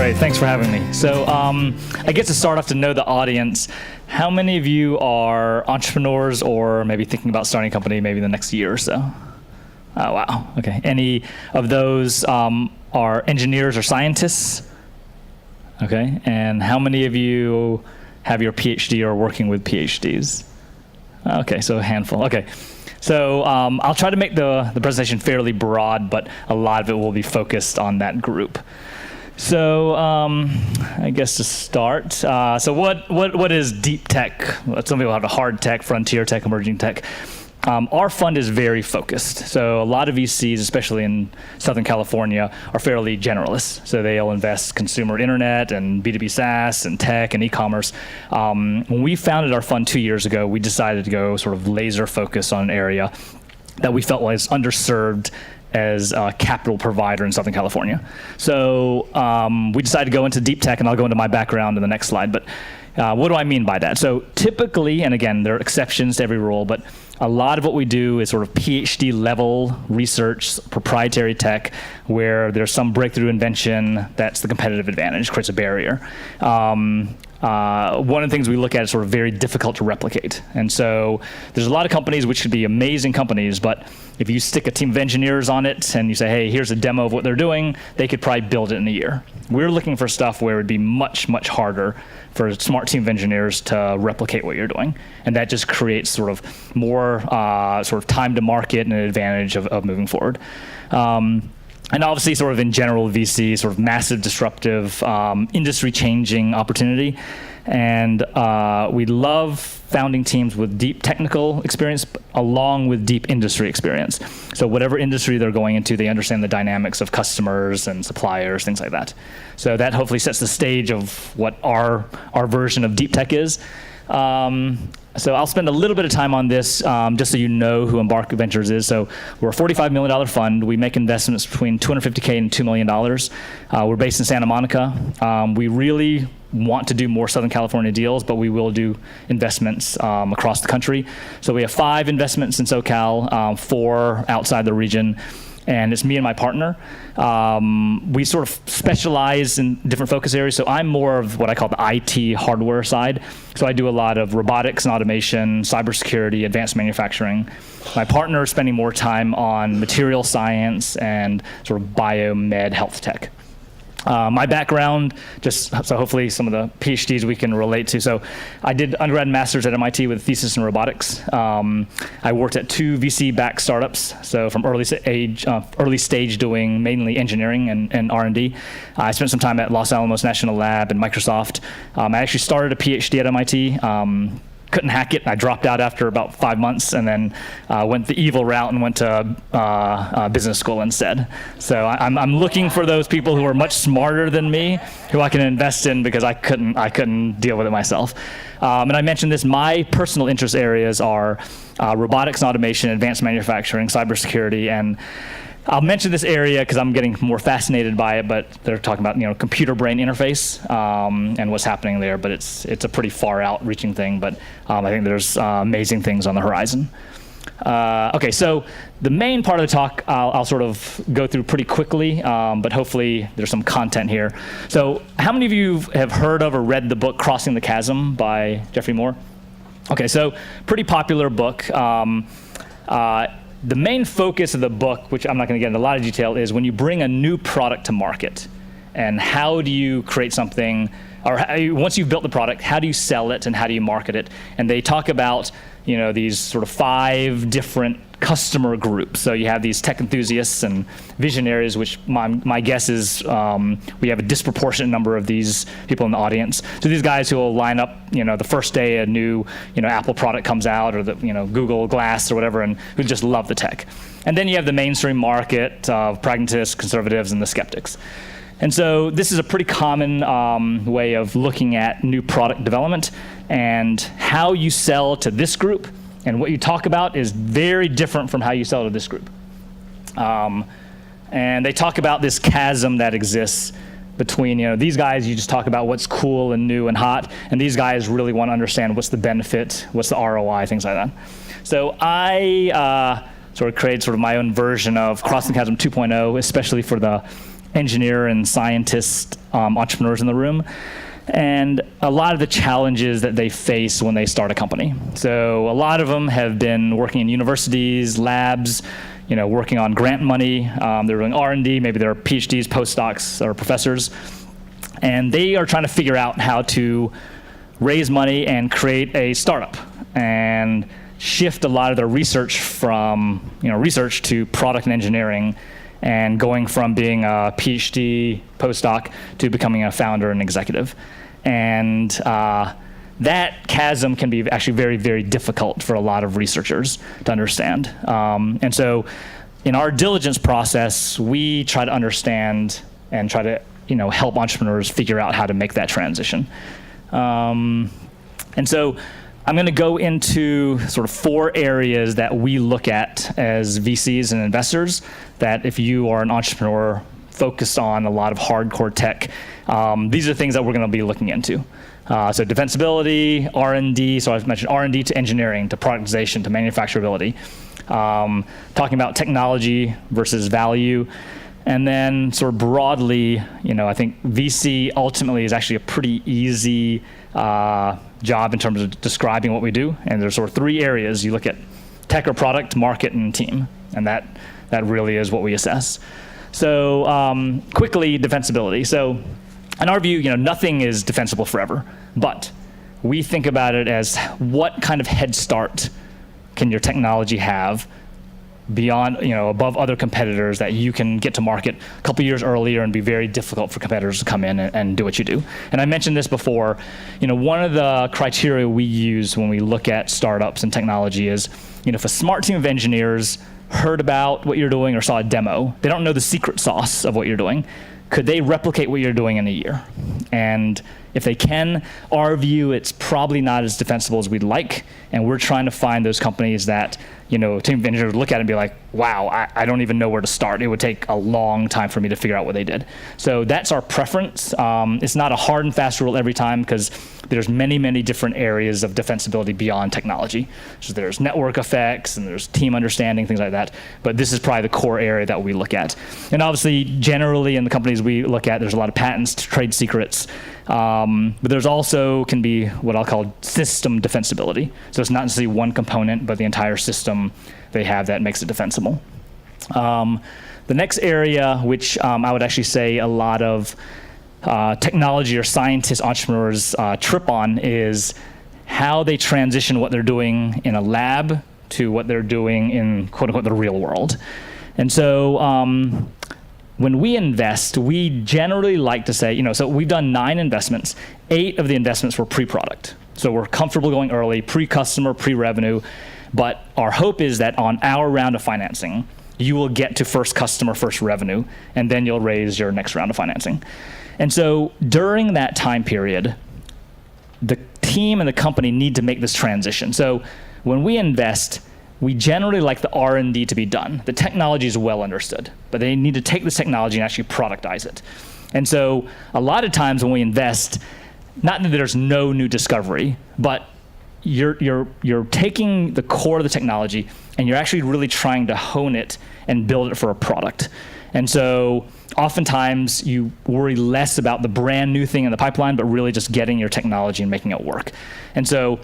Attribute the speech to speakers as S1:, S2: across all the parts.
S1: Great, thanks for having me. So I guess to start off, to know the audience, how many of you are entrepreneurs or maybe thinking about starting a company maybe in the next year or so? Oh, wow, okay. Any of those are engineers or scientists? Okay, and how many of you have your PhD or are working with PhDs? Okay, so a handful, okay. So I'll try to make the presentation fairly broad, but a lot of it will be focused on that group. So I guess to start, so what is deep tech? Some people have a hard tech, frontier tech, emerging tech. Our fund is very focused. So a lot of VCs, especially in Southern California, are fairly generalists. So they'll invest consumer internet and B2B SaaS and tech and e-commerce. When we founded our fund 2 years ago, we decided to go sort of laser focus on an area that we felt was underserved as a capital provider in Southern California. So we decided to go into deep tech, and I'll go into my background in the next slide. But what do I mean by that? So typically, and again, there are exceptions to every rule, but a lot of what we do is sort of PhD level research, proprietary tech, where there's some breakthrough invention that's the competitive advantage, creates a barrier. One of the things we look at is sort of very difficult to replicate. And so there's a lot of companies which could be amazing companies, but if you stick a team of engineers on it and you say, hey, here's a demo of what they're doing, they could probably build it in a year. We're looking for stuff where it would be much, much harder for a smart team of engineers to replicate what you're doing. And that just creates sort of more sort of time to market and an advantage of moving forward. And obviously, sort of in general, VC, sort of massive disruptive, industry-changing opportunity. And we love founding teams with deep technical experience along with deep industry experience. So whatever industry they're going into, they understand the dynamics of customers and suppliers, things like that. So that hopefully sets the stage of what our version of deep tech is. So I'll spend a little bit of time on this just so you know who Embark Ventures is. So we're a $45 million fund. We make investments between $250K and $2 million. We're based in Santa Monica. We really want to do more Southern California deals, but we will do investments across the country. So we have 5 investments in SoCal, 4 outside the region. And it's me and my partner. We sort of specialize in different focus areas. So I'm more of what I call the IT hardware side. So I do a lot of robotics and automation, cybersecurity, advanced manufacturing. My partner is spending more time on material science and sort of biomed health tech. My background, just so hopefully some of the PhDs we can relate to. So I did undergrad and master's at MIT with a thesis in robotics. I worked at 2 VC-backed startups, so from early stage doing mainly engineering and R&D. I spent some time at Los Alamos National Lab and Microsoft. I actually started a PhD at MIT. Couldn't hack it. I dropped out after about 5 months and then went the evil route and went to business school instead. So I'm looking for those people who are much smarter than me, who I can invest in because I couldn't deal with it myself. And I mentioned this, my personal interest areas are robotics and automation, advanced manufacturing, cybersecurity, and I'll mention this area because I'm getting more fascinated by it, but they're talking about computer-brain interface and what's happening there, but it's a pretty far out-reaching thing, but I think there's amazing things on the horizon. Okay, so the main part of the talk I'll sort of go through pretty quickly, but hopefully there's some content here. So how many of you have heard of or read the book Crossing the Chasm by Jeffrey Moore? Okay, so pretty popular book. The main focus of the book, which I'm not going to get into a lot of detail, is when you bring a new product to market, and how do you create something, or once you've built the product, how do you sell it and how do you market it? And they talk about these sort of 5 different customer groups. So you have these tech enthusiasts and visionaries, which my guess is we have a disproportionate number of these people in the audience. So these guys who will line up, the first day a new, Apple product comes out, or the, Google Glass or whatever, and who just love the tech. And then you have the mainstream market of pragmatists, conservatives, and the skeptics. And so this is a pretty common way of looking at new product development, and how you sell to this group and what you talk about is very different from how you sell to this group. And they talk about this chasm that exists between, these guys, you just talk about what's cool and new and hot, and these guys really want to understand what's the benefit, what's the ROI, things like that. So I sort of created my own version of Crossing the Chasm 2.0, especially for the engineer and scientist entrepreneurs in the room, and a lot of the challenges that they face when they start a company. So a lot of them have been working in universities, labs, working on grant money. They're doing R&D, maybe they're PhDs, postdocs, or professors. And they are trying to figure out how to raise money and create a startup and shift a lot of their research from research to product and engineering, and going from being a PhD postdoc to becoming a founder and executive. And that chasm can be actually very, very difficult for a lot of researchers to understand. And so in our diligence process, we try to understand and try to help entrepreneurs figure out how to make that transition. And so I'm going to go into sort of 4 areas that we look at as VCs and investors, that if you are an entrepreneur focused on a lot of hardcore tech, these are things that we're going to be looking into. So defensibility, R&D, so I've mentioned R&D to engineering, to productization, to manufacturability. Talking about technology versus value. And then sort of broadly, I think VC ultimately is actually a pretty easy job in terms of describing what we do. And there's sort of 3 areas. You look at tech or product, market, and team. And that really is what we assess. So quickly, defensibility. So in our view, nothing is defensible forever. But we think about it as what kind of head start can your technology have beyond, above other competitors, that you can get to market a couple years earlier and be very difficult for competitors to come in and do what you do. And I mentioned this before, one of the criteria we use when we look at startups and technology is, if a smart team of engineers heard about what you're doing or saw a demo, they don't know the secret sauce of what you're doing, could they replicate what you're doing in a year? And if they can, our view, it's probably not as defensible as we'd like, and we're trying to find those companies that, team of engineers would look at it and be like, wow, I don't even know where to start. It would take a long time for me to figure out what they did. So that's our preference. It's not a hard and fast rule every time, because there's many, many different areas of defensibility beyond technology. So there's network effects, and there's team understanding, things like that. But this is probably the core area that we look at. And obviously, generally in the companies we look at, there's a lot of patents, trade secrets. But there's also can be what I'll call system defensibility. So it's not necessarily one component, but the entire system they have that makes it defensible. The next area, which I would actually say a lot of technology or scientists, entrepreneurs trip on, is how they transition what they're doing in a lab to what they're doing in, quote unquote, the real world. And so when we invest, we generally like to say, so we've done 9 investments. 8 of the investments were pre-product. So we're comfortable going early, pre-customer, pre-revenue. But our hope is that on our round of financing, you will get to first customer, first revenue, and then you'll raise your next round of financing. And so during that time period, the team and the company need to make this transition. So when we invest, we generally like the R&D to be done. The technology is well understood, but they need to take this technology and actually productize it. And so a lot of times when we invest, not that there's no new discovery, but you're taking the core of the technology and you're actually really trying to hone it and build it for a product. And so oftentimes you worry less about the brand new thing in the pipeline, but really just getting your technology and making it work. And so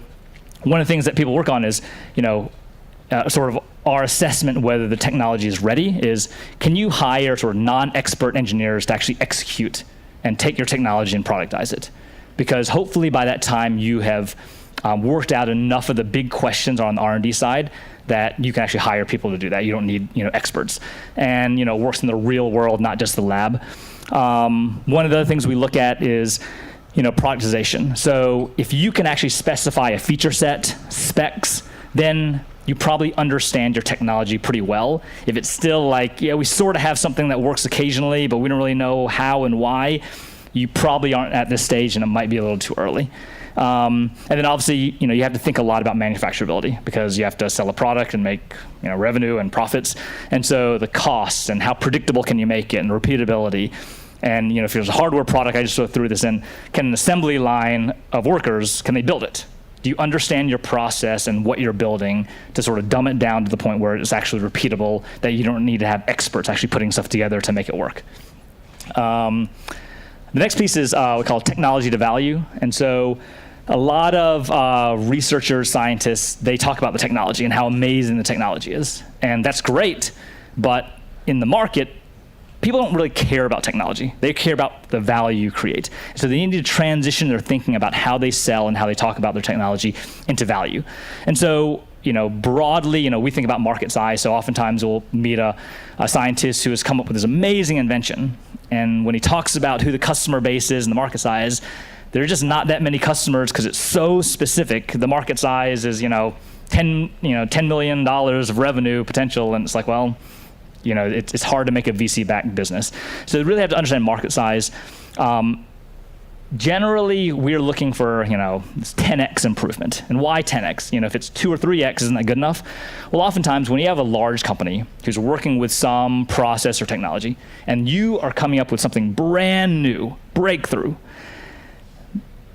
S1: one of the things that people work on is, sort of our assessment whether the technology is ready is, can you hire sort of non-expert engineers to actually execute and take your technology and productize it? Because hopefully by that time you have worked out enough of the big questions on the R&D side that you can actually hire people to do that. You don't need experts. And it works in the real world, not just the lab. One of the other things we look at is productization. So if you can actually specify a feature set, specs, then you probably understand your technology pretty well. If it's still like, we sort of have something that works occasionally, but we don't really know how and why, you probably aren't at this stage, and it might be a little too early. And then obviously, you have to think a lot about manufacturability, because you have to sell a product and make revenue and profits. And so the costs and how predictable can you make it, and repeatability. And if there's a hardware product, I just sort of threw this in, can an assembly line of workers, can they build it? Do you understand your process and what you're building to sort of dumb it down to the point where it's actually repeatable, that you don't need to have experts actually putting stuff together to make it work? The next piece is we call technology to value. And so a lot of researchers, scientists, they talk about the technology and how amazing the technology is. And that's great, but in the market, people don't really care about technology. They care about the value you create. So they need to transition their thinking about how they sell and how they talk about their technology into value. And so, broadly, we think about market size. So oftentimes we'll meet a scientist who has come up with this amazing invention. And when he talks about who the customer base is and the market size, there are just not that many customers because it's so specific. The market size is, $10 million of revenue potential. And it's like, well, it's hard to make a VC-backed business. So you really have to understand market size. Generally, we're looking for, this 10x improvement. And why 10x? If it's 2 or 3x, isn't that good enough? Well, oftentimes when you have a large company who's working with some process or technology, and you are coming up with something brand new, breakthrough,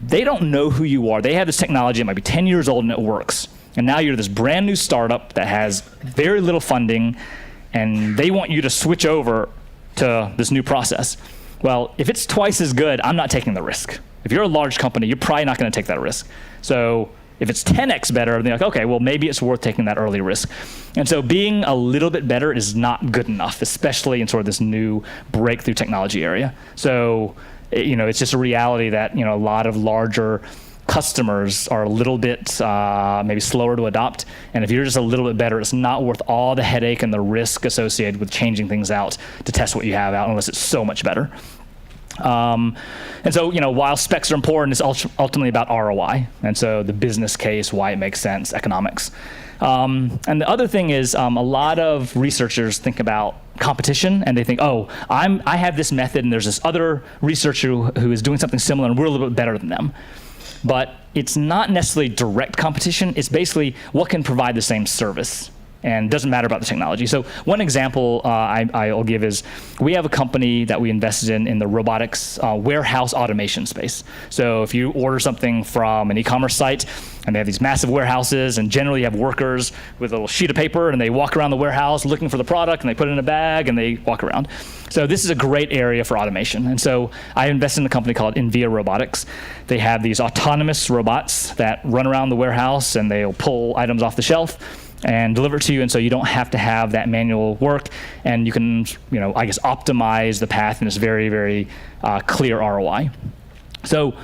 S1: they don't know who you are. They have this technology that might be 10 years old and it works. And now you're this brand new startup that has very little funding, and they want you to switch over to this new process. Well, if it's twice as good, I'm not taking the risk. If you're a large company, you're probably not going to take that risk. So if it's 10x better, then you're like, okay, well, maybe it's worth taking that early risk. And so being a little bit better is not good enough, especially in sort of this new breakthrough technology area. So, it's just a reality that, a lot of larger customers are a little bit maybe slower to adopt. And if you're just a little bit better, it's not worth all the headache and the risk associated with changing things out to test what you have out unless it's so much better. And so, while specs are important, it's ultimately about ROI. And so the business case, why it makes sense, economics. And the other thing is a lot of researchers think about competition, and they think, I have this method and there's this other researcher who is doing something similar and we're a little bit better than them. But it's not necessarily direct competition. It's basically what can provide the same service, and doesn't matter about the technology. So one example I'll give is we have a company that we invested in the robotics warehouse automation space. So if you order something from an e-commerce site, and they have these massive warehouses, and generally you have workers with a little sheet of paper, and they walk around the warehouse looking for the product, and they put it in a bag, and they walk around. So this is a great area for automation. And so I invested in a company called Envia Robotics. They have these autonomous robots that run around the warehouse, and they'll pull items off the shelf and deliver it to you, and so you don't have to have that manual work, and you can, optimize the path in this very, very clear ROI. So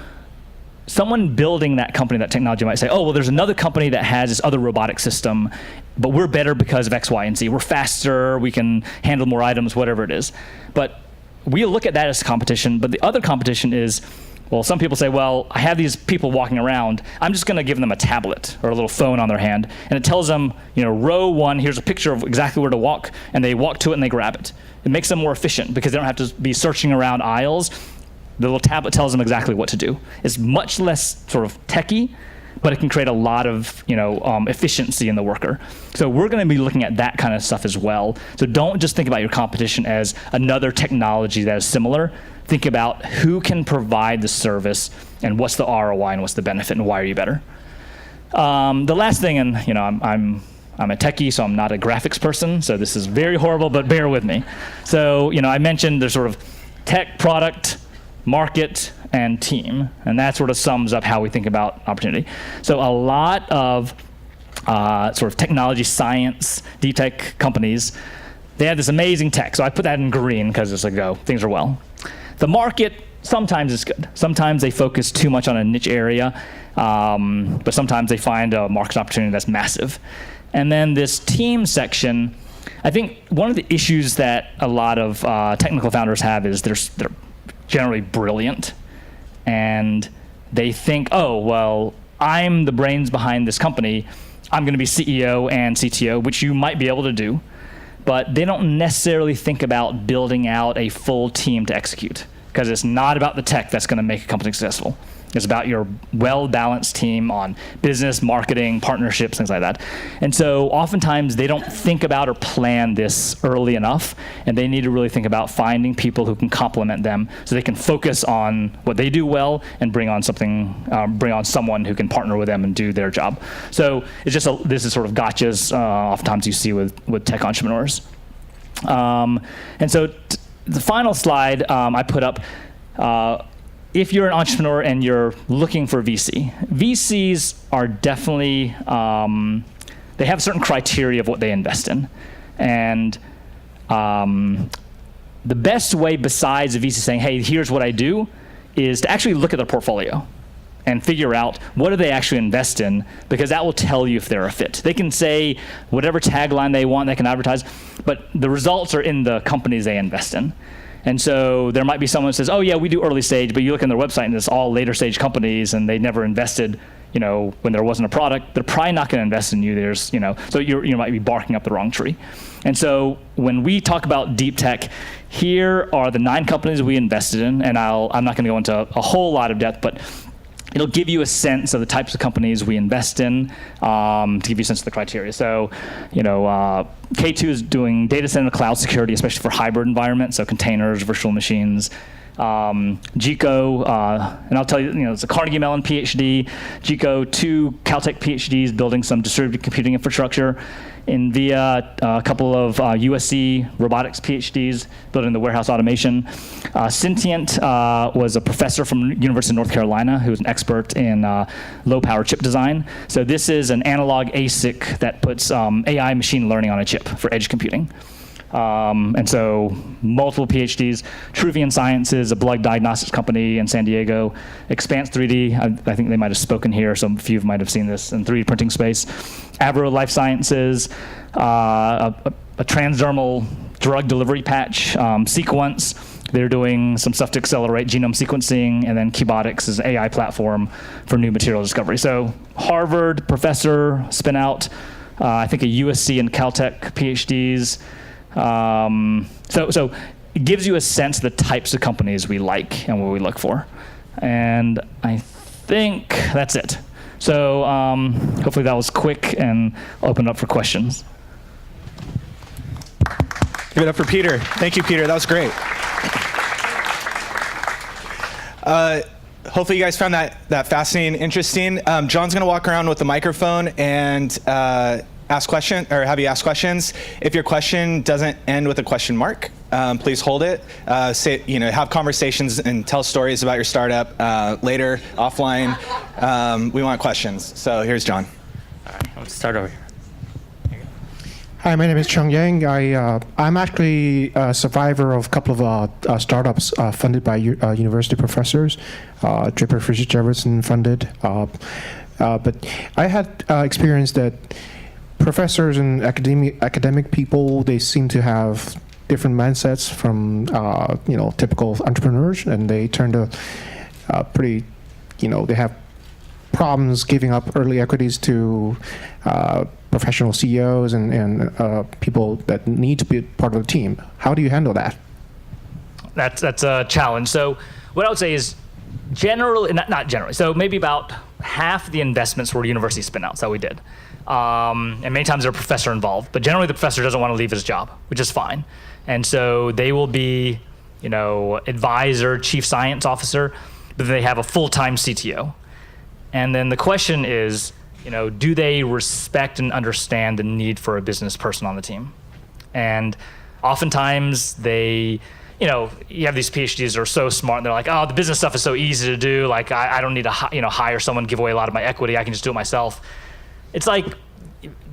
S1: someone building that company, that technology might say, well, there's another company that has this other robotic system, but we're better because of X, Y, and Z. We're faster, we can handle more items, whatever it is. But we look at that as competition, but the other competition is, well, some people say, well, I have these people walking around, I'm just going to give them a tablet or a little phone on their hand, and it tells them, row 1, here's a picture of exactly where to walk, and they walk to it and they grab it. It makes them more efficient because they don't have to be searching around aisles. The little tablet tells them exactly what to do. It's much less sort of techie, but it can create a lot of efficiency in the worker. So we're going to be looking at that kind of stuff as well. So don't just think about your competition as another technology that is similar. Think about who can provide the service and what's the ROI and what's the benefit and why are you better. The last thing, and I'm a techie, so I'm not a graphics person, so this is very horrible, but bear with me. So I mentioned there's sort of tech, product, market, and team, and that sort of sums up how we think about opportunity. So a lot of sort of technology, science, deep tech companies, they have this amazing tech. So I put that in green because it's like, things are well. The market sometimes is good. Sometimes they focus too much on a niche area, but sometimes they find a market opportunity that's massive. And then this team section, I think one of the issues that a lot of technical founders have is they're generally brilliant, and they think, I'm the brains behind this company. I'm going to be CEO and CTO, which you might be able to do, but they don't necessarily think about building out a full team to execute, because it's not about the tech that's going to make a company successful. It's about your well-balanced team on business, marketing, partnerships, things like that. And so oftentimes they don't think about or plan this early enough, and they need to really think about finding people who can complement them so they can focus on what they do well and bring on someone who can partner with them and do their job. So it's just this is sort of gotchas oftentimes you see with tech entrepreneurs. And so the final slide I put up, if you're an entrepreneur and you're looking for VC, VCs are definitely, they have certain criteria of what they invest in. And the best way besides a VC saying, hey, here's what I do, is to actually look at their portfolio and figure out what do they actually invest in, because that will tell you if they're a fit. They can say whatever tagline they want, they can advertise, but the results are in the companies they invest in. And so there might be someone who says, oh yeah, we do early stage, but you look on their website and it's all later stage companies and they never invested, when there wasn't a product. They're probably not going to invest in you. So you might be barking up the wrong tree. And so when we talk about deep tech, here are the 9 companies we invested in, and I'm not going to go into a whole lot of depth, but it'll give you a sense of the types of companies we invest in, to give you a sense of the criteria. So, K2 is doing data center cloud security, especially for hybrid environments, so containers, virtual machines. GECO, and I'll tell you, it's a Carnegie Mellon PhD. GECO, 2 Caltech PhDs building some distributed computing infrastructure. NVIDIA, a couple of USC robotics PhDs building the warehouse automation. Sentient was a professor from University of North Carolina who was an expert in low-power chip design. So this is an analog ASIC that puts AI machine learning on a chip for edge computing. And so multiple PhDs. Truvian Sciences, a blood diagnostics company in San Diego. Expanse 3D, I think they might have spoken here, so a few of you might have seen this in 3D printing space. Avro Life Sciences, a transdermal drug delivery patch. Sequence, they're doing some stuff to accelerate genome sequencing. And then Cubotics is an AI platform for new material discovery. So Harvard professor, spin out, I think a USC and Caltech PhDs. So it gives you a sense of the types of companies we like and what we look for. And I think that's it. So hopefully that was quick, and I'll open it up for questions.
S2: Give it up for Peter. Thank you, Peter. That was great. Hopefully you guys found that fascinating and interesting. John's going to walk around with the microphone and ask question, or have you ask questions. If your question doesn't end with a question mark, please hold it. Have conversations and tell stories about your startup later, offline. We want questions. So here's John.
S3: All right, let's start over here.
S4: Hi, my name is Chung Yang. I'm actually a survivor of a couple of startups funded by university professors. Draper Fisher Jefferson funded. But I had experience that professors and academic people, they seem to have different mindsets from typical entrepreneurs, and they turn to they have problems giving up early equities to professional CEOs and people that need to be part of the team. How do you handle that?
S1: That's a challenge. So what I would say is generally, not generally, so maybe about half the investments were university spin-outs that we did. And many times there's a professor involved, but generally the professor doesn't want to leave his job, which is fine. And so they will be, advisor, chief science officer, but they have a full-time CTO. And then the question is, do they respect and understand the need for a business person on the team? And oftentimes they, you have these PhDs that are so smart, and they're like, oh, the business stuff is so easy to do. Like, I don't need to, hire someone, give away a lot of my equity. I can just do it myself. It's like,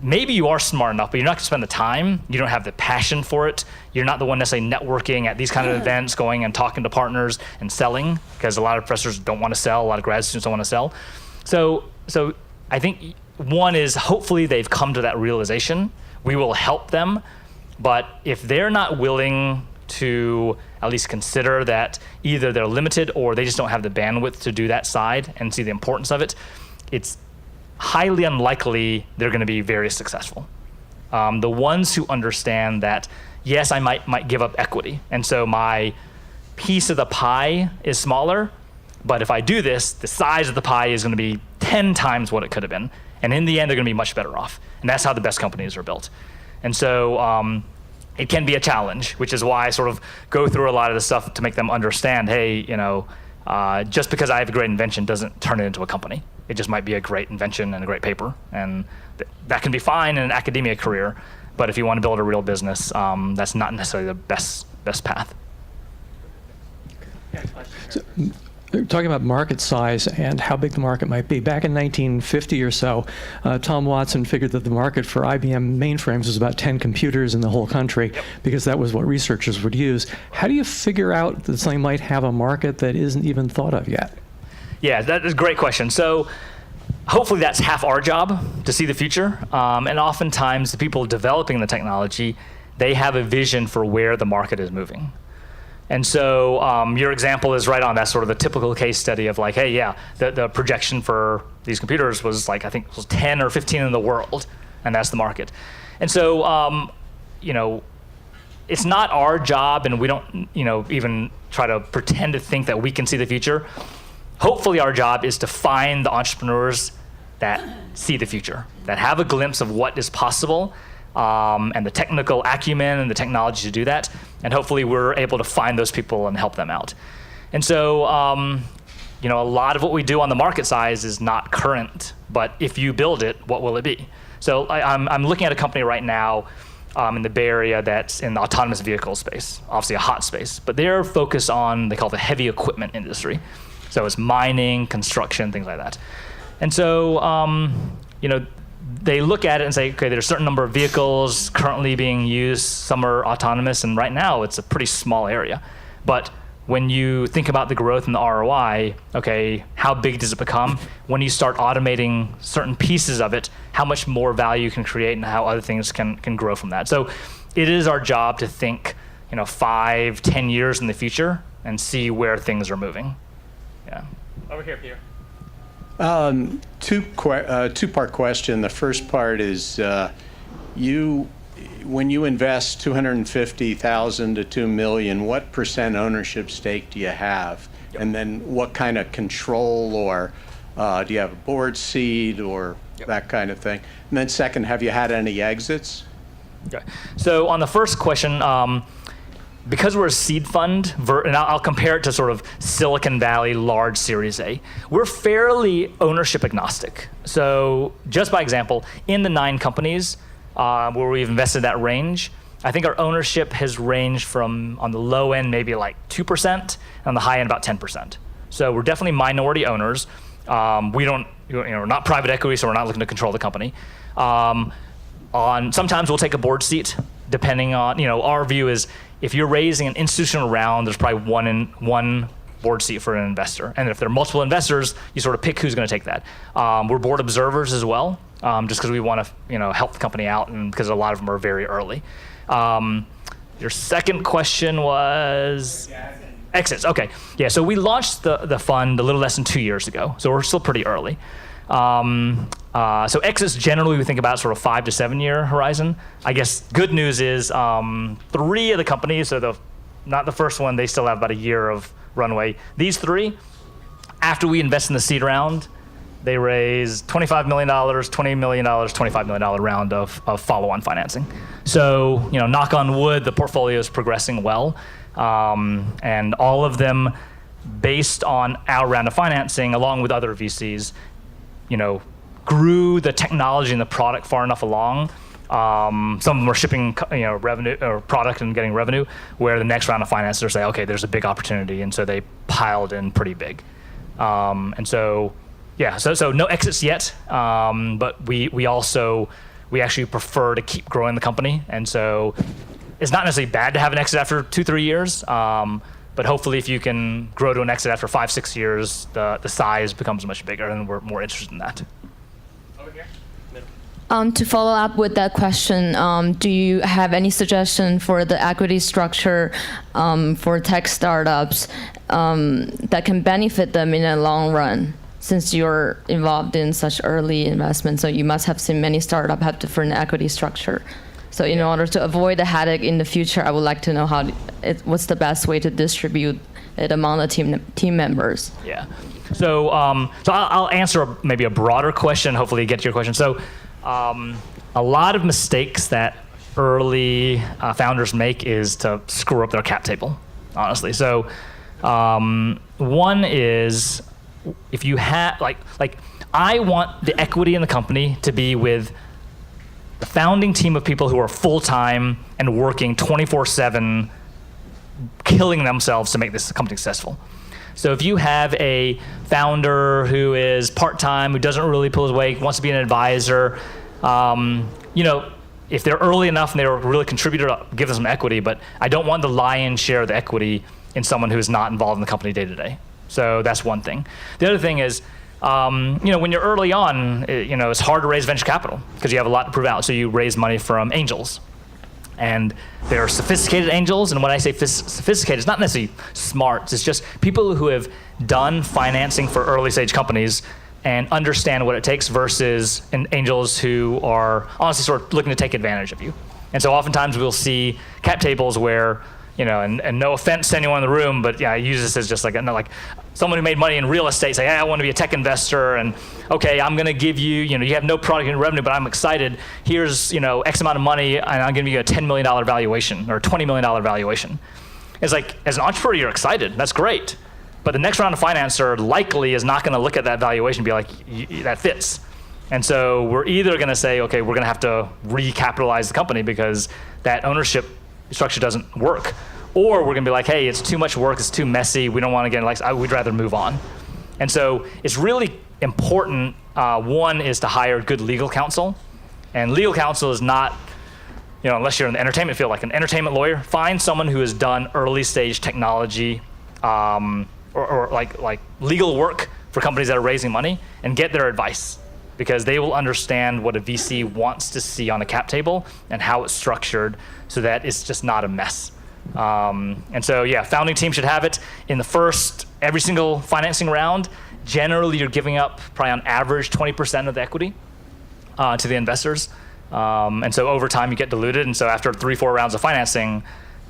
S1: maybe you are smart enough, but you're not going to spend the time. You don't have the passion for it. You're not the one necessarily networking at these kind of events, going and talking to partners and selling, because a lot of professors don't want to sell. A lot of grad students don't want to sell. So I think one is, hopefully they've come to that realization. We will help them, but if they're not willing to at least consider that either they're limited or they just don't have the bandwidth to do that side and see the importance of it, it's highly unlikely they're going to be very successful. The ones who understand that, yes, I might give up equity, and so my piece of the pie is smaller, but if I do this, the size of the pie is going to be 10 times what it could have been, and in the end, they're going to be much better off. And that's how the best companies are built. And so it can be a challenge, which is why I sort of go through a lot of the stuff to make them understand, hey, just because I have a great invention doesn't turn it into a company. It just might be a great invention and a great paper, and that can be fine in an academia career. But if you want to build a real business, that's not necessarily the best path.
S5: Talking about market size and how big the market might be. Back in 1950 or so, Tom Watson figured that the market for IBM mainframes was about 10 computers in the whole country because that was what researchers would use. How do you figure out that something might have a market that isn't even thought of yet?
S1: Yeah, that is a great question. So hopefully that's half our job, to see the future. And oftentimes the people developing the technology, they have a vision for where the market is moving. And so your example is right on. That's sort of the typical case study of like, hey, yeah, the projection for these computers was like, I think it was 10 or 15 in the world, and that's the market. And so, it's not our job, and we don't, even try to pretend to think that we can see the future. Hopefully our job is to find the entrepreneurs that see the future, that have a glimpse of what is possible, and the technical acumen and the technology to do that. And hopefully we're able to find those people and help them out. And so, a lot of what we do on the market size is not current, but if you build it, what will it be? So I'm looking at a company right now in the Bay Area that's in the autonomous vehicle space, obviously a hot space, but they're focused on, they call it the heavy equipment industry. So it's mining, construction, things like that. And so, they look at it and say, okay, there's a certain number of vehicles currently being used, some are autonomous, and right now it's a pretty small area. But when you think about the growth and the ROI, okay, how big does it become? When you start automating certain pieces of it, how much more value you can create and how other things can grow from that. So it is our job to think, 5, 10 years in the future and see where things are moving. Yeah. Over here, Peter.
S6: Two-part question. The first part is, when you invest $250,000 to $2 million, what % ownership stake do you have? Yep. And then what kind of control, or do you have a board seat or that kind of thing? And then second, have you had any exits?
S1: Okay. So on the first question, because we're a seed fund, and I'll compare it to sort of Silicon Valley large Series A, we're fairly ownership agnostic. So just by example, in the 9 companies where we've invested that range, I think our ownership has ranged from, on the low end, maybe like 2%, and on the high end, about 10%. So we're definitely minority owners. We're not private equity, so we're not looking to control the company. Sometimes we'll take a board seat, depending on, our view is, if you're raising an institutional round, there's probably one board seat for an investor. And if there are multiple investors, you sort of pick who's going to take that. We're board observers as well, just because we want to help the company out, and because a lot of them are very early. Your second question was exits. Okay, yeah. So we launched the fund a little less than 2 years ago, so we're still pretty early. So exits generally we think about sort of 5 to 7 year horizon. I guess good news is 3 of the companies, so not the first one, they still have about a year of runway. These 3, after we invest in the seed round, they raise $25 million, $20 million, $25 million round of follow-on financing. So, knock on wood, the portfolio is progressing well. And all of them, based on our round of financing, along with other VCs, grew the technology and the product far enough along. Some of them are shipping, revenue or product and getting revenue, where the next round of financiers say, okay, there's a big opportunity, and so they piled in pretty big. And so, yeah, so no exits yet, but we actually prefer to keep growing the company, and so it's not necessarily bad to have an exit after 2-3 years. But hopefully, if you can grow to an exit after 5-6 years, the size becomes much bigger, and we're more interested in that. Over here.
S7: To follow up with that question, do you have any suggestion for the equity structure for tech startups that can benefit them in the long run? Since you're involved in such early investment, so you must have seen many startups have different equity structure. So in order to avoid the headache in the future, I would like to know what's the best way to distribute it among the team members.
S1: Yeah. So I'll answer maybe a broader question, hopefully get to your question. So a lot of mistakes that early founders make is to screw up their cap table, honestly. So one is, if you have, I want the equity in the company to be with the founding team of people who are full-time and working 24/7 killing themselves to make this company successful. So if you have a founder who is part-time, who doesn't really pull his weight, wants to be an advisor, if they're early enough and they're a really contributor, I'll give them some equity, but I don't want the lion's share of the equity in someone who is not involved in the company day to day. So that's one thing. The other thing is, when you're early on, it's hard to raise venture capital because you have a lot to prove out. So you raise money from angels. And they're sophisticated angels, and when I say sophisticated, it's not necessarily smarts, it's just people who have done financing for early stage companies and understand what it takes versus angels who are honestly sort of looking to take advantage of you. And so oftentimes we'll see cap tables where, and no offense to anyone in the room, but yeah, I use this as just like someone who made money in real estate say, hey, I want to be a tech investor, and okay, I'm going to give you, you have no product and revenue, but I'm excited. Here's, X amount of money, and I'm going to give you a $10 million valuation or a $20 million valuation. It's like, as an entrepreneur, you're excited. That's great. But the next round of financer likely is not going to look at that valuation and be like, that fits. And so we're either going to say, okay, we're going to have to recapitalize the company because that ownership structure doesn't work. Or we're going to be like, hey, it's too much work, it's too messy, we don't want to get we'd rather move on. And so it's really important, one is to hire good legal counsel. And legal counsel is not, unless you're in the entertainment field, like an entertainment lawyer, find someone who has done early stage technology or like legal work for companies that are raising money and get their advice, because they will understand what a VC wants to see on a cap table and how it's structured so that it's just not a mess. And so, founding team should have it in the first, every single financing round. Generally, you're giving up probably on average 20% of the equity to the investors. And so over time you get diluted. And so after 3-4 rounds of financing,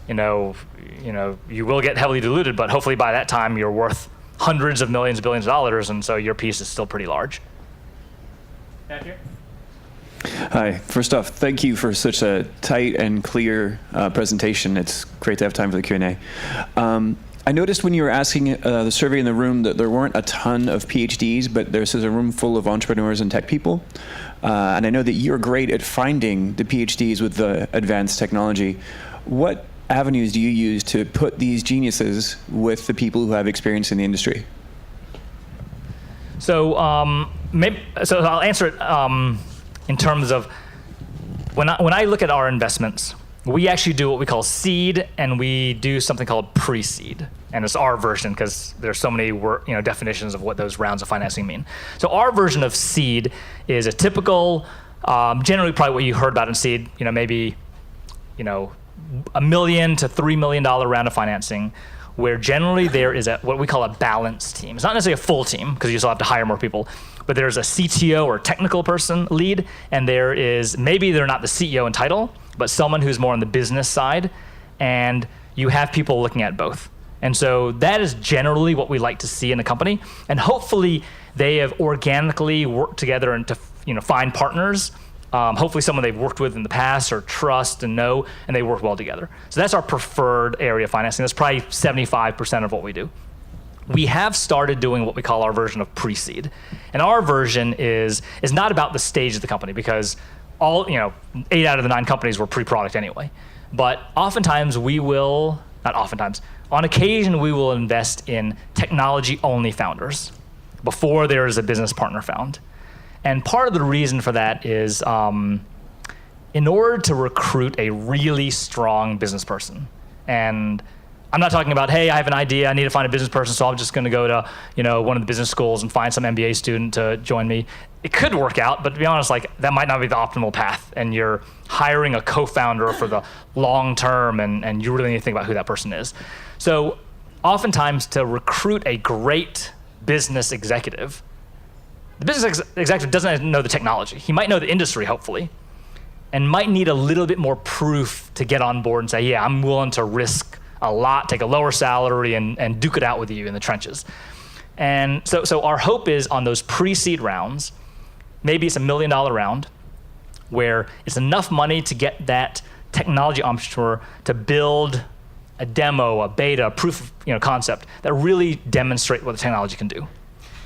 S1: you will get heavily diluted, but hopefully by that time you're worth hundreds of millions, billions of dollars. And so your piece is still pretty large. Back here.
S8: Hi. First off, thank you for such a tight and clear presentation. It's great to have time for the Q&A. I noticed when you were asking the survey in the room that there weren't a ton of PhDs, but there's a room full of entrepreneurs and tech people. And I know that you're great at finding the PhDs with the advanced technology. What avenues do you use to put these geniuses with the people who have experience in the industry?
S1: So, so I'll answer it in terms of when I look at our investments, we actually do what we call seed, and we do something called pre-seed, and it's our version because there's so many definitions of what those rounds of financing mean. So our version of seed is a typical, generally probably what you heard about in seed, maybe $1 million to $3 million round of financing, where generally there is what we call a balanced team. It's not necessarily a full team because you still have to hire more people, but there's a CTO or technical person lead, and there is, maybe they're not the CEO in title, but someone who's more on the business side, and you have people looking at both. And so that is generally what we like to see in a company, and hopefully they have organically worked together and to find partners, hopefully someone they've worked with in the past or trust and know, and they work well together. So that's our preferred area of financing. That's probably 75% of what we do. We have started doing what we call our version of pre-seed. And our version is not about the stage of the company, because 8 out of the 9 companies were pre-product anyway. But oftentimes on occasion we will invest in technology-only founders before there is a business partner found. And part of the reason for that is in order to recruit a really strong business person, and I'm not talking about, hey, I have an idea, I need to find a business person, so I'm just going to go to one of the business schools and find some MBA student to join me. It could work out, but to be honest, that might not be the optimal path, and you're hiring a co-founder for the long term, and you really need to think about who that person is. So oftentimes to recruit a great business executive, the business executive doesn't know the technology. He might know the industry, hopefully, and might need a little bit more proof to get on board and say, yeah, I'm willing to risk a lot, take a lower salary, and duke it out with you in the trenches. And so our hope is on those pre-seed rounds, maybe it's $1 million round, where it's enough money to get that technology entrepreneur to build a demo, a beta, a proof of concept that really demonstrate what the technology can do.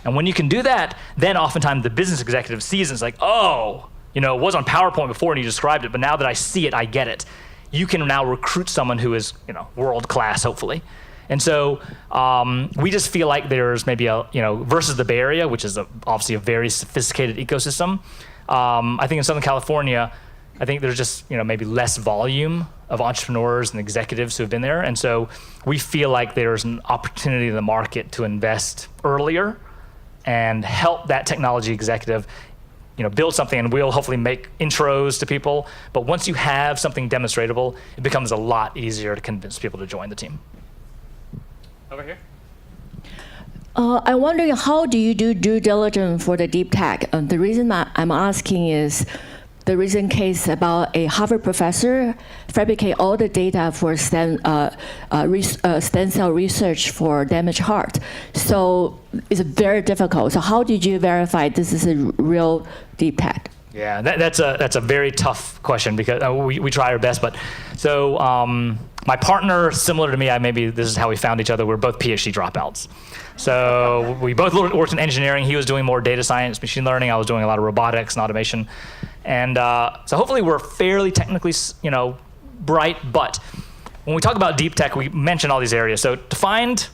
S1: And when you can do that, then oftentimes the business executive sees it and is like, oh, it was on PowerPoint before and you described it, but now that I see it, I get it. you can now recruit someone who is, world class, hopefully. And so we just feel like there's maybe versus the Bay Area, which is obviously a very sophisticated ecosystem. I think in Southern California, I think there's just maybe less volume of entrepreneurs and executives who have been there, and so we feel like there's an opportunity in the market to invest earlier and help that technology executive, build something, and we'll hopefully make intros to people. But once you have something demonstratable, it becomes a lot easier to convince people to join the team. Over here.
S9: I'm wondering, how do you do due diligence for the deep tech? The reason I'm asking is the recent case about a Harvard professor fabricate all the data for stem cell research for damaged heart. So it's very difficult. So how did you verify this is a real deep tech?
S1: Yeah, that's a very tough question because we try our best. But so my partner, similar to me, maybe this is how we found each other. We're both PhD dropouts. So we both worked in engineering. He was doing more data science, machine learning. I was doing a lot of robotics and automation. And so hopefully we're fairly technically, bright. But when we talk about deep tech, we mention all these areas. So to find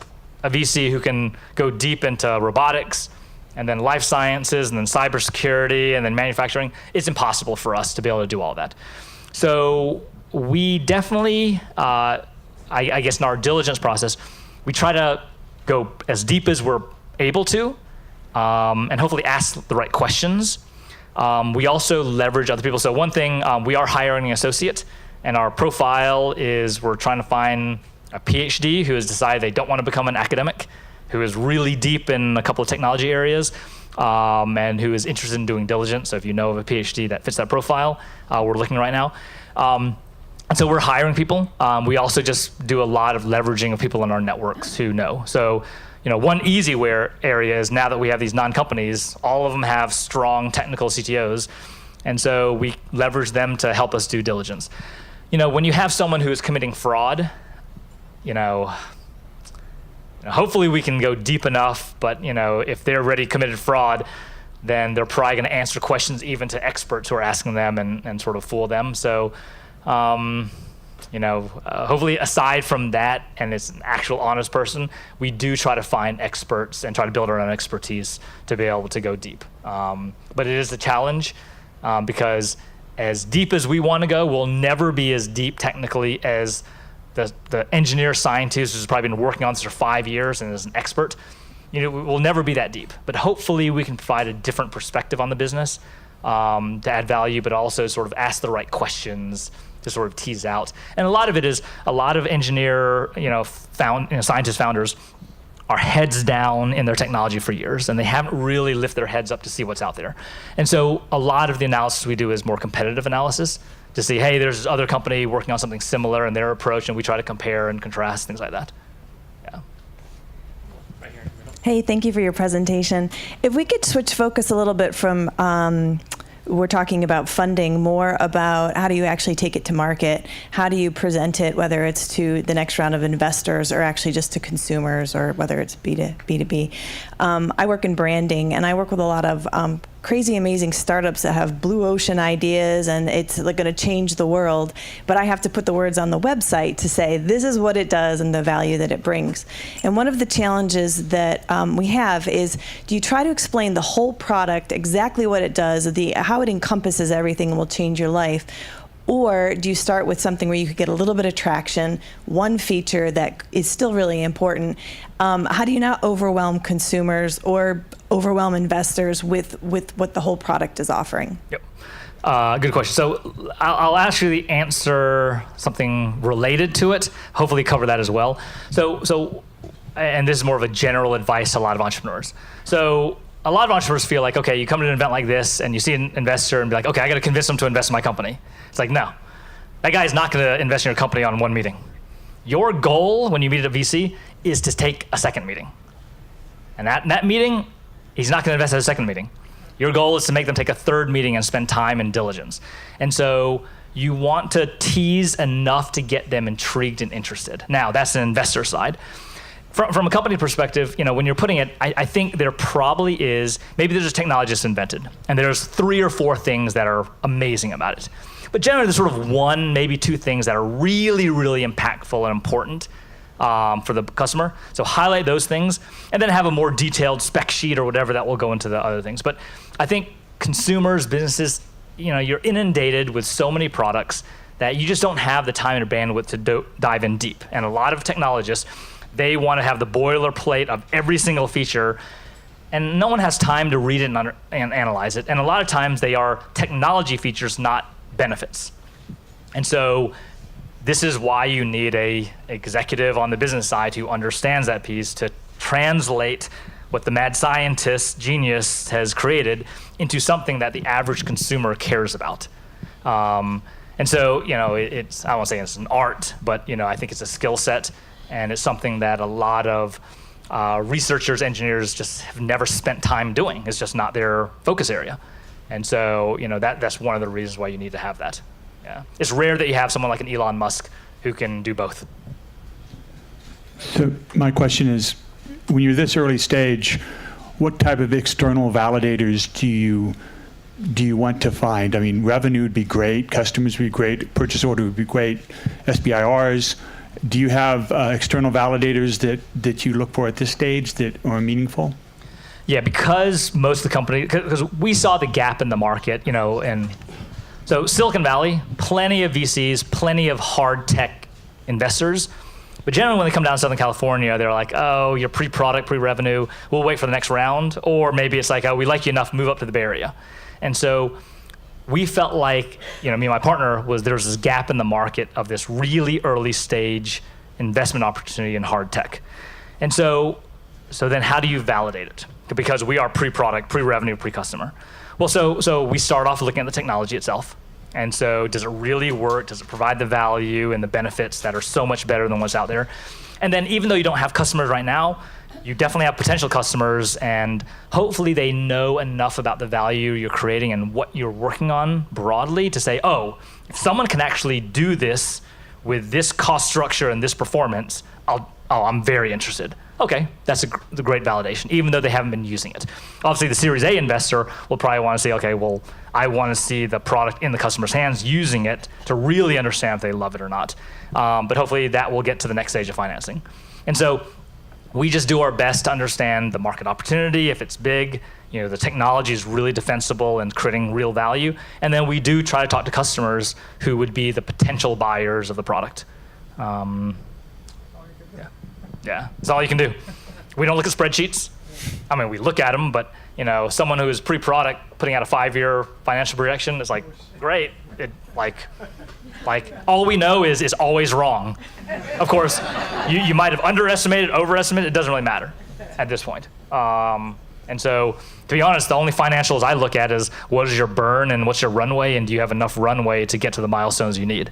S1: a VC who can go deep into robotics, and then life sciences, and then cybersecurity, and then manufacturing, it's impossible for us to be able to do all that. So we definitely, I guess in our diligence process, we try to go as deep as we're able to, and hopefully ask the right questions. We also leverage other people. So one thing, we are hiring an associate, and our profile is we're trying to find a PhD who has decided they don't want to become an academic, who is really deep in a couple of technology areas, and who is interested in doing diligence. So if you know of a PhD that fits that profile, we're looking right now. And so we're hiring people. We also just do a lot of leveraging of people in our networks who know. So one easy area is now that we have these non-companies, all of them have strong technical CTOs. And so we leverage them to help us do diligence. When you have someone who is committing fraud, hopefully we can go deep enough, but if they're already committed fraud, then they're probably going to answer questions even to experts who are asking them and sort of fool them. So, hopefully aside from that, and it's an actual honest person, we do try to find experts and try to build our own expertise to be able to go deep. But it is a challenge because as deep as we want to go, we'll never be as deep technically as the engineer scientist who's probably been working on this for 5 years and is an expert. We'll never be that deep. But hopefully we can provide a different perspective on the business to add value, but also sort of ask the right questions to sort of tease out. And a lot of it is a lot of engineer, scientist founders are heads down in their technology for years, and they haven't really lifted their heads up to see what's out there. And so a lot of the analysis we do is more competitive analysis to see, hey, there's this other company working on something similar in their approach, and we try to compare and contrast, things like that. Yeah.
S3: Right here in the middle.
S10: Hey, thank you for your presentation. If we could switch focus a little bit from we're talking about funding, more about how do you actually take it to market? How do you present it, whether it's to the next round of investors or actually just to consumers, or whether it's B2B? I work in branding, and I work with a lot of crazy, amazing startups that have blue ocean ideas, and it's like going to change the world. But I have to put the words on the website to say this is what it does and the value that it brings. And one of the challenges that we have is, do you try to explain the whole product, exactly what it does, how it encompasses everything and will change your life? Or do you start with something where you could get a little bit of traction, one feature that is still really important? How do you not overwhelm consumers or overwhelm investors with what the whole product is offering?
S1: Yep. Good question. So I'll actually answer something related to it, hopefully cover that as well. So, and this is more of a general advice to a lot of entrepreneurs. So a lot of entrepreneurs feel like, okay, you come to an event like this and you see an investor and be like, okay, I got to convince them to invest in my company. It's like, no, that guy's not going to invest in your company on one meeting. Your goal when you meet at a VC is to take a second meeting. And that meeting, he's not going to invest at a second meeting. Your goal is to make them take a third meeting and spend time in diligence. And so you want to tease enough to get them intrigued and interested. Now, that's an investor side. from a company perspective, when you're putting it, I think there probably is, maybe there's a technology just invented, and there's 3 or 4 things that are amazing about it. But generally, there's sort of 1, maybe 2 things that are really, really impactful and important for the customer. So highlight those things, and then have a more detailed spec sheet or whatever that will go into the other things. But I think consumers, businesses, you're inundated with so many products that you just don't have the time and bandwidth to dive in deep. And a lot of technologists, they want to have the boilerplate of every single feature, and no one has time to read it and analyze it. And a lot of times they are technology features, not benefits. And so this is why you need a executive on the business side who understands that piece to translate what the mad scientist genius has created into something that the average consumer cares about. And so, it's, I won't say it's an art, but, I think it's a skill set, and it's something that a lot of researchers, engineers just have never spent time doing. It's just not their focus area. And so, that's one of the reasons why you need to have that. Yeah. It's rare that you have someone like an Elon Musk who can do both.
S11: So my question is, when you're this early stage, what type of external validators do you want to find? I mean, revenue would be great, customers would be great, purchase order would be great, SBIRs. Do you have external validators that you look for at this stage that are meaningful?
S1: Yeah, because most of the company, because we saw the gap in the market, and so Silicon Valley, plenty of VCs, plenty of hard tech investors. But generally, when they come down to Southern California, they're like, oh, you're pre-product, pre-revenue, we'll wait for the next round. Or maybe it's like, oh, we like you enough, move up to the Bay Area. And so we felt like, me and my partner, there was this gap in the market of this really early stage investment opportunity in hard tech. And so then how do you validate it? Because we are pre-product, pre-revenue, pre-customer. Well, so we start off looking at the technology itself. And so does it really work? Does it provide the value and the benefits that are so much better than what's out there? And then even though you don't have customers right now, you definitely have potential customers, and hopefully they know enough about the value you're creating and what you're working on broadly to say, oh, if someone can actually do this with this cost structure and this performance, I'm very interested. Okay, that's a great validation, even though they haven't been using it. Obviously, the Series A investor will probably want to say, okay, well, I want to see the product in the customer's hands using it to really understand if they love it or not. But hopefully that will get to the next stage of financing. And so we just do our best to understand the market opportunity, if it's big, the technology is really defensible and creating real value. And then we do try to talk to customers who would be the potential buyers of the product. Yeah, that's all you can do. We don't look at spreadsheets. I mean, we look at them, but someone who is pre-product putting out a 5-year financial projection is like, great. It like all we know is it's always wrong. Of course, you might have underestimated, overestimated. It doesn't really matter at this point. And so, to be honest, the only financials I look at is what is your burn and what's your runway, and do you have enough runway to get to the milestones you need?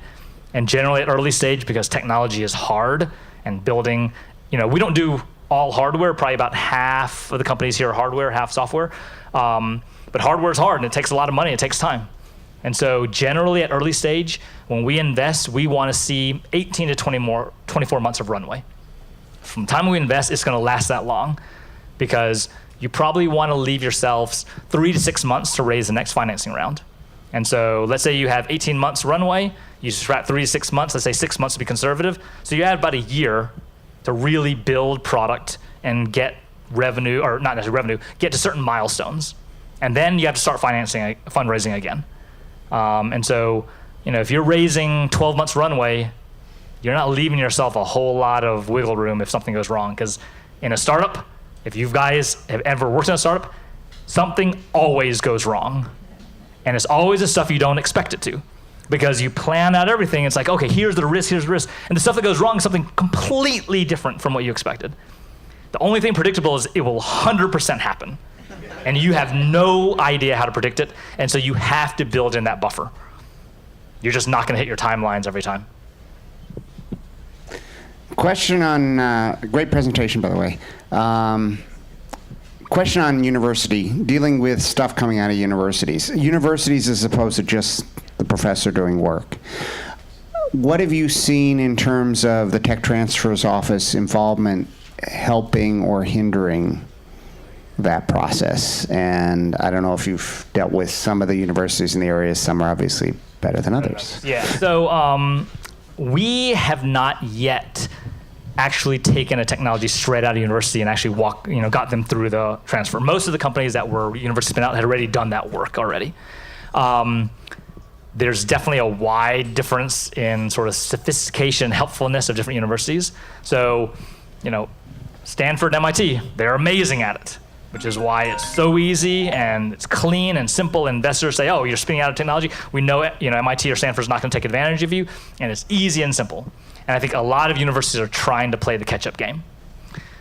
S1: And generally at early stage, because technology is hard and building. We don't do all hardware. Probably about half of the companies here are hardware, half software. But hardware is hard, and it takes a lot of money. It takes time. And so generally at early stage, when we invest, we want to see 18 to 24 months of runway. From the time we invest, it's going to last that long, because you probably want to leave yourselves 3 to 6 months to raise the next financing round. And so let's say you have 18 months runway. You subtract 3 to 6 months. Let's say 6 months to be conservative. So you have about a year to really build product and get revenue, or not necessarily revenue, get to certain milestones. And then you have to start fundraising again. And so, if you're raising 12 months runway, you're not leaving yourself a whole lot of wiggle room if something goes wrong. Because in a startup, if you guys have ever worked in a startup, something always goes wrong. And it's always the stuff you don't expect it to. Because you plan out everything, it's like, okay, here's the risk, and the stuff that goes wrong is something completely different from what you expected. The only thing predictable is it will 100% happen, and you have no idea how to predict it, and so you have to build in that buffer. You're just not going to hit your timelines every time.
S12: Question on, great presentation, by the way. Question on university, dealing with stuff coming out of universities. Universities as opposed to just the professor doing work. What have you seen in terms of the tech transfers office involvement helping or hindering that process? And I don't know if you've dealt with some of the universities in the area. Some are obviously better than others.
S1: Yeah. So we have not yet actually taken a technology straight out of university and actually got them through the transfer. Most of the companies that were university spin out had already done that work already. There's definitely a wide difference in sort of sophistication and helpfulness of different universities. So, Stanford and MIT, they're amazing at it, which is why it's so easy and it's clean and simple. Investors say, oh, you're spinning out of technology. We know MIT or Stanford's not going to take advantage of you, and it's easy and simple. And I think a lot of universities are trying to play the catch-up game.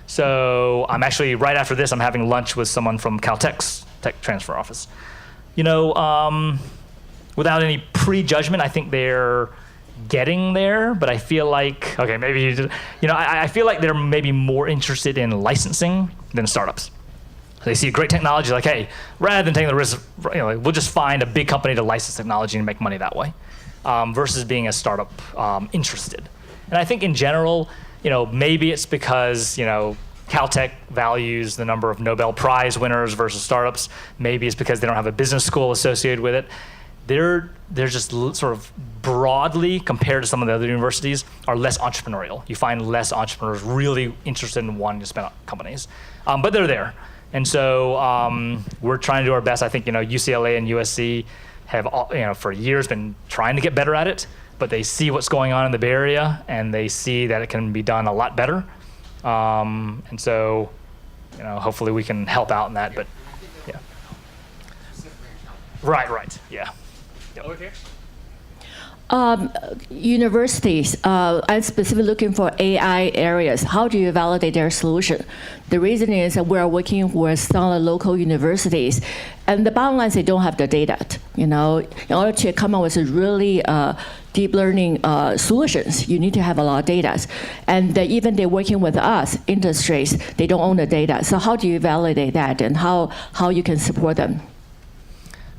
S1: So I'm actually, right after this, I'm having lunch with someone from Caltech's tech transfer office. Without any prejudgment, I think they're getting there, but I feel like, okay, maybe, I feel like they're maybe more interested in licensing than startups. They see a great technology, like, hey, rather than taking the risk, we'll just find a big company to license technology and make money that way, versus being a startup interested. And I think in general, maybe it's because, Caltech values the number of Nobel Prize winners versus startups. Maybe it's because they don't have a business school associated with it. They're just sort of broadly, compared to some of the other universities, are less entrepreneurial. You find less entrepreneurs really interested in wanting to spin up companies. But they're there. And so we're trying to do our best. I think, UCLA and USC have, for years been trying to get better at it, but they see what's going on in the Bay Area and they see that it can be done a lot better. And so, hopefully we can help out in that, but yeah. Right, yeah. Over here.
S9: Universities, I'm specifically looking for AI areas. How do you validate their solution? The reason is that we're working with some local universities, and the bottom line is they don't have the data. In order to come up with really deep learning solutions, you need to have a lot of data. And even they're working with us, industries, they don't own the data. So how do you validate that, and how you can support them?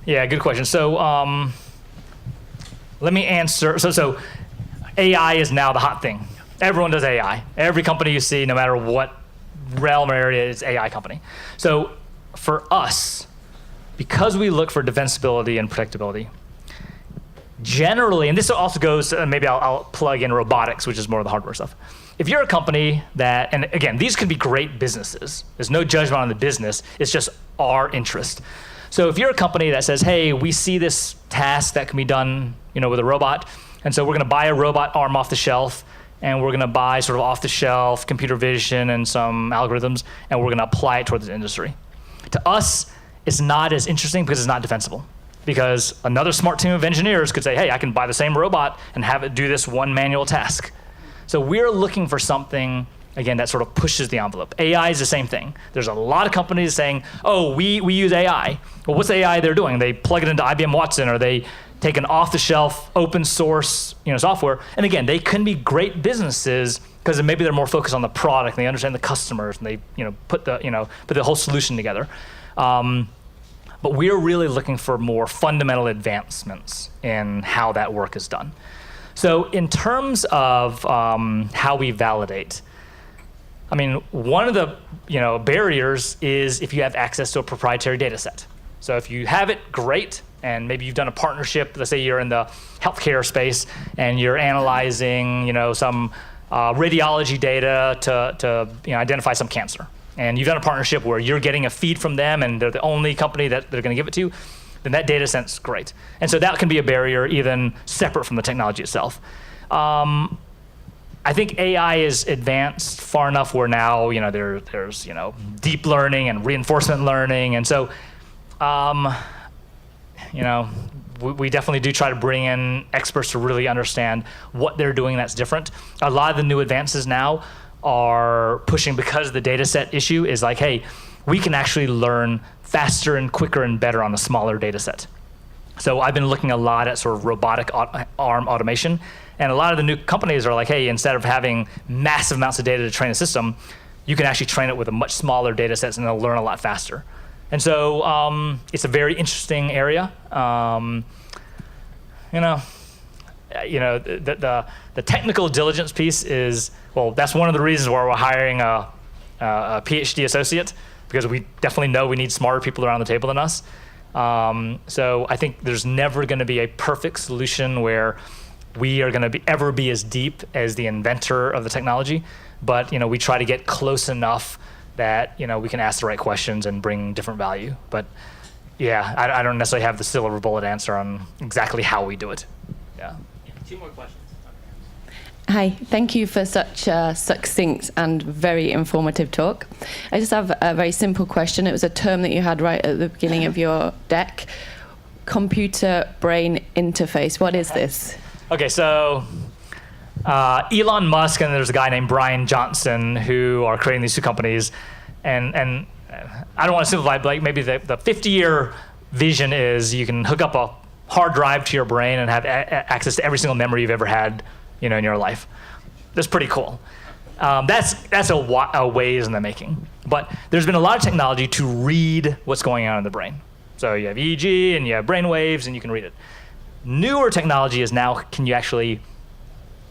S1: Yeah, good question. So let me answer. So AI is now the hot thing. Everyone does AI. Every company you see, no matter what realm or area, is AI company. So for us, because we look for defensibility and protectability, generally, and this also goes, maybe I'll plug in robotics, which is more of the hardware stuff. If you're a company that, and again, these can be great businesses. There's no judgment on the business. It's just our interest. So if you're a company that says, hey, we see this task that can be done, with a robot, and so we're going to buy a robot arm off the shelf, and we're going to buy sort of off-the-shelf computer vision and some algorithms, and we're going to apply it towards the industry. To us, it's not as interesting because it's not defensible. Because another smart team of engineers could say, hey, I can buy the same robot and have it do this one manual task. So we're looking for something, again, that sort of pushes the envelope. AI is the same thing. There's a lot of companies saying, oh, we use AI. Well, what's the AI they're doing? They plug it into IBM Watson, or they take an off-the-shelf open source software. And again, they can be great businesses because maybe they're more focused on the product and they understand the customers and they put the whole solution together. But we're really looking for more fundamental advancements in how that work is done. So in terms of how we validate, one of the barriers is if you have access to a proprietary data set. So if you have it, great, and maybe you've done a partnership, let's say you're in the healthcare space and you're analyzing some radiology data to identify some cancer. And you've done a partnership where you're getting a feed from them and they're the only company that they're going to give it to, then that data set's great. And so that can be a barrier even separate from the technology itself. I think AI is advanced far enough where now there's deep learning and reinforcement learning, and so we definitely do try to bring in experts to really understand what they're doing that's different. A lot of the new advances now are pushing, because the data set issue is like, hey, we can actually learn faster and quicker and better on a smaller data set. So I've been looking a lot at sort of robotic arm automation, and a lot of the new companies are like, hey, instead of having massive amounts of data to train a system, you can actually train it with a much smaller data sets and they'll learn a lot faster. And so it's a very interesting area. The technical diligence piece is, well, that's one of the reasons why we're hiring a a PhD associate, because we definitely know we need smarter people around the table than us. So I think there's never going to be a perfect solution where we are going to ever be as deep as the inventor of the technology, but we try to get close enough that we can ask the right questions and bring different value. But yeah, I don't necessarily have the silver bullet answer on exactly how we do it. Yeah.
S3: 2 more questions.
S13: Hi, thank you for such a succinct and very informative talk. I just have a very simple question. It was a term that you had right at the beginning of your deck. Computer-brain interface. What is this?
S1: Okay, so Elon Musk and there's a guy named Brian Johnson who are creating these 2 companies. And I don't want to simplify, but like maybe the 50-year vision is you can hook up a hard drive to your brain and have access to every single memory you've ever had in your life. That's pretty cool. That's a ways in the making. But there's been a lot of technology to read what's going on in the brain. So you have EEG and you have brain waves and you can read it. Newer technology is now, can you actually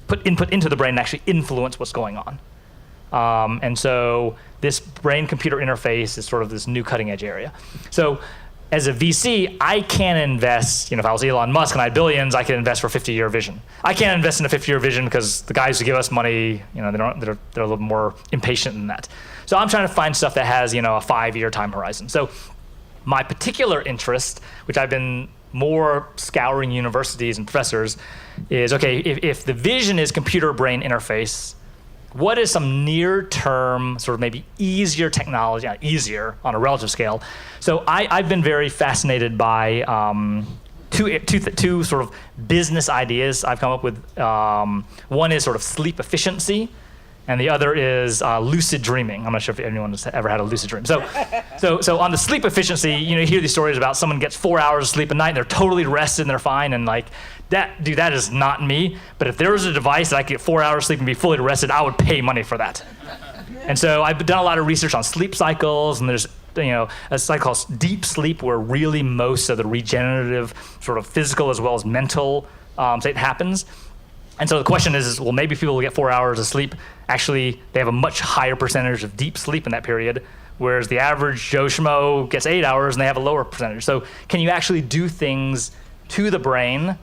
S1: put input into the brain and actually influence what's going on? And so this brain-computer interface is sort of this new cutting-edge area. So as a VC, I can't invest, if I was Elon Musk and I had billions, I could invest for a 50-year vision. I can't invest in a 50-year vision because the guys who give us money, they're a little more impatient than that. So I'm trying to find stuff that has, a 5-year time horizon. So my particular interest, which I've been more scouring universities and professors, is, okay, if the vision is computer-brain interface, what is some near-term, sort of maybe easier technology, easier on a relative scale? So I've been very fascinated by two sort of business ideas I've come up with. One is sort of sleep efficiency, and the other is lucid dreaming. I'm not sure if anyone has ever had a lucid dream. So on the sleep efficiency, you hear these stories about someone gets 4 hours of sleep a night, and they're totally rested and they're fine, and like, that is not me. But if there was a device that I could get 4 hours sleep and be fully rested, I would pay money for that. And so I've done a lot of research on sleep cycles, and there's a cycle called deep sleep, where really most of the regenerative, sort of physical as well as mental state happens. And so the question is, well, maybe people will get 4 hours of sleep. Actually, they have a much higher percentage of deep sleep in that period, whereas the average Joe Schmo gets 8 hours and they have a lower percentage. So can you actually do things to the brain,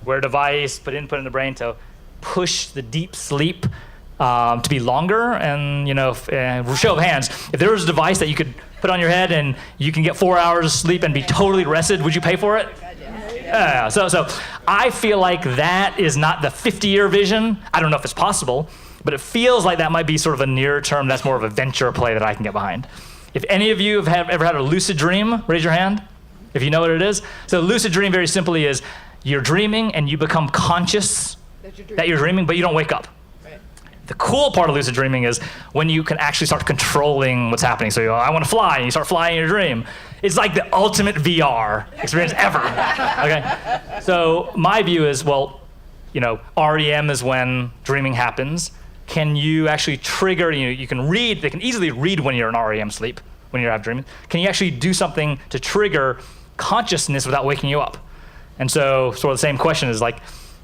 S1: wear a device, put input in the brain to push the deep sleep to be longer? And show of hands, if there was a device that you could put on your head and you can get 4 hours of sleep and be totally rested, would you pay for it? Yeah. So I feel like that is not the 50-year vision. I don't know if it's possible, but it feels like that might be sort of a near term. That's more of a venture play that I can get behind. If any of you have ever had a lucid dream, raise your hand if you know what it is. So lucid dream, very simply, is you're dreaming and you become conscious that you're dreaming, but you don't wake up. Right. The cool part of lucid dreaming is when you can actually start controlling what's happening. So you go, I want to fly, and you start flying in your dream. It's like the ultimate VR experience ever. Okay. So my view is, well, REM is when dreaming happens. Can you actually trigger? You can read. They can easily read when you're in REM sleep, when you're dreaming. Can you actually do something to trigger consciousness without waking you up? And so, sort of the same question is like,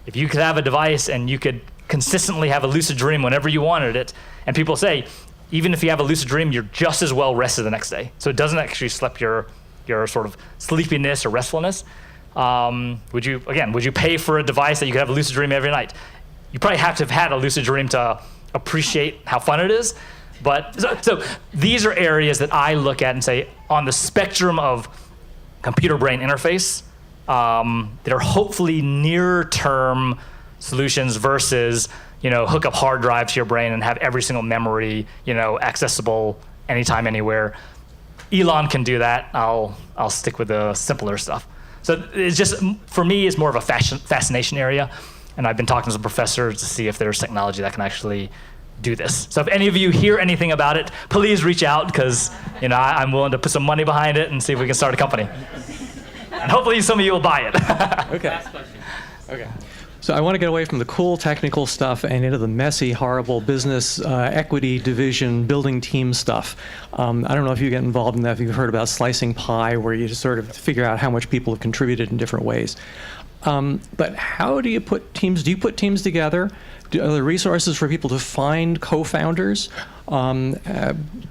S1: if you could have a device and you could consistently have a lucid dream whenever you wanted it, and people say, even if you have a lucid dream, you're just as well rested the next day. So it doesn't actually slip your sort of sleepiness or restfulness. Would you pay for a device that you could have a lucid dream every night? You probably have to have had a lucid dream to appreciate how fun it is. But so these are areas that I look at and say, on the spectrum of computer-brain interface, that are hopefully near-term solutions versus hook up hard drive to your brain and have every single memory accessible anytime, anywhere. Elon can do that. I'll stick with the simpler stuff. So it's just, for me, it's more of a fascination area, and I've been talking to some professors to see if there's technology that can actually do this. So if any of you hear anything about it, please reach out, because I'm willing to put some money behind it and see if we can start a company. And hopefully some of you will buy it.
S5: Okay.
S3: Last question.
S5: Okay. So I want to get away from the cool technical stuff and into the messy, horrible business, equity, division, building team stuff. I don't know if you get involved in that, if you've heard about slicing pie, where you just sort of figure out how much people have contributed in different ways. But how do you put teams? Do you put teams together? Are there resources for people to find co-founders?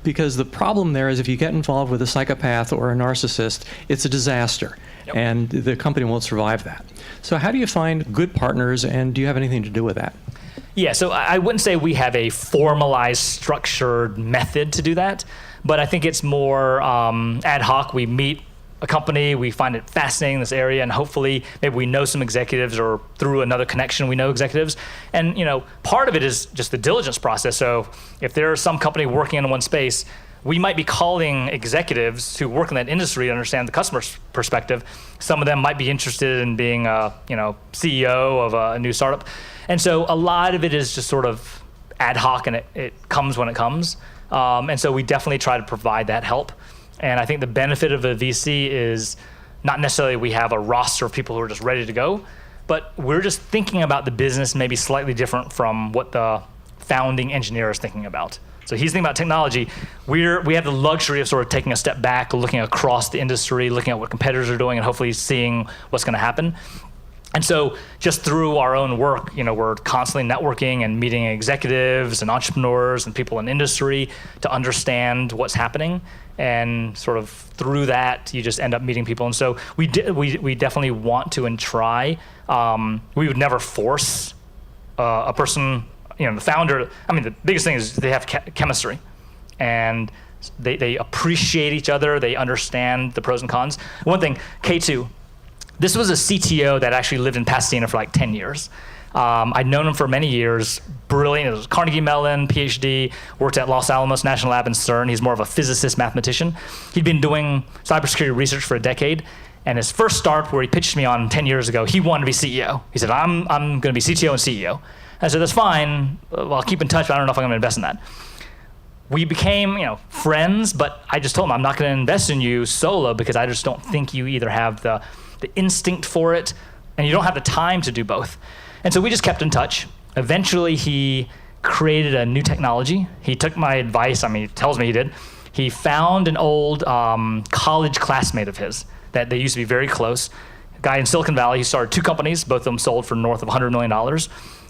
S5: because the problem there is if you get involved with a psychopath or a narcissist, it's a disaster, and the company won't survive that. So how do you find good partners, and do you have anything to do with that?
S1: Yeah, so I wouldn't say we have a formalized, structured method to do that, but I think it's more ad hoc. We meet a company, we find it fascinating, this area, and hopefully maybe we know some executives, or through another connection we know executives. And part of it is just the diligence process. So if there's some company working in one space, we might be calling executives who work in that industry to understand the customer's perspective. Some of them might be interested in being a CEO of a new startup. And so a lot of it is just sort of ad hoc, and it comes when it comes. And so we definitely try to provide that help. And I think the benefit of a VC is not necessarily we have a roster of people who are just ready to go, but we're just thinking about the business maybe slightly different from what the founding engineer is thinking about. So he's thinking about technology. We have the luxury of sort of taking a step back, looking across the industry, looking at what competitors are doing, and hopefully seeing what's going to happen. And so just through our own work, we're constantly networking and meeting executives and entrepreneurs and people in industry to understand what's happening. And sort of through that, you just end up meeting people. And so we definitely want to and try. We would never force a person, the founder. I mean, the biggest thing is they have chemistry, and they appreciate each other. They understand the pros and cons. One thing, K2. This was a CTO that actually lived in Pasadena for like 10 years. I'd known him for many years. Brilliant. It was Carnegie Mellon, PhD, worked at Los Alamos National Lab and CERN. He's more of a physicist, mathematician. He'd been doing cybersecurity research for a decade. And his first startup, where he pitched me on 10 years ago, he wanted to be CEO. He said, I'm going to be CTO and CEO. I said, that's fine. Well, I'll keep in touch, but I don't know if I'm going to invest in that. We became, friends, but I just told him, I'm not going to invest in you solo because I just don't think you either have the instinct for it, and you don't have the time to do both. And so we just kept in touch. Eventually, he created a new technology. He took my advice. He tells me he did. He found an old college classmate of his that they used to be very close. A guy in Silicon Valley. He started 2 companies. Both of them sold for north of $100 million.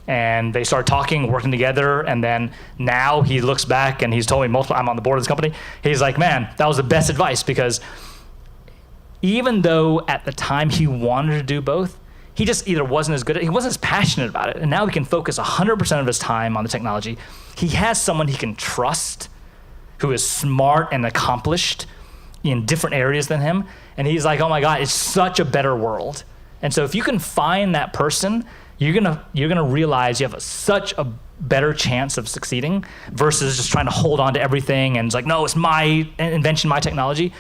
S1: And they started talking, working together. And then now he looks back, and he's told me multiple, I'm on the board of this company. He's like, man, that was the best advice, because even though at the time he wanted to do both, he just either wasn't as good at it, he wasn't as passionate about it. And now he can focus 100% of his time on the technology. He has someone he can trust who is smart and accomplished in different areas than him. And he's like, oh my God, it's such a better world. And so if you can find that person, you're gonna realize you have such a better chance of succeeding versus just trying to hold on to everything and it's like, no, it's my invention, my technology.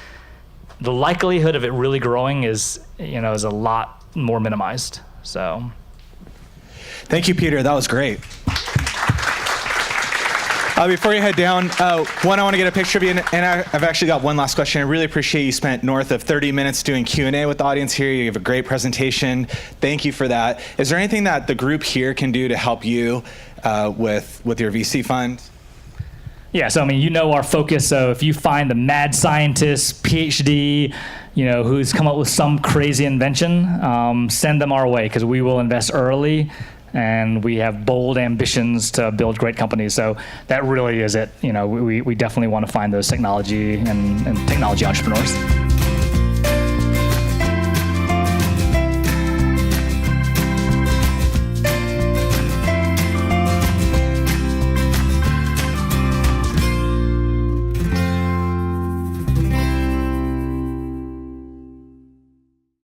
S1: The likelihood of it really growing is a lot more minimized. So,
S2: thank you, Peter. That was great. Before you head down, one, I want to get a picture of you, and I've actually got one last question. I really appreciate you spent north of 30 minutes doing Q&A with the audience here. You have a great presentation. Thank you for that. Is there anything that the group here can do to help you with your VC fund?
S1: Yeah, so our focus. So if you find the mad scientist, PhD, who's come up with some crazy invention, send them our way, because we will invest early, and we have bold ambitions to build great companies. So that really is it. We definitely want to find those technology and technology entrepreneurs.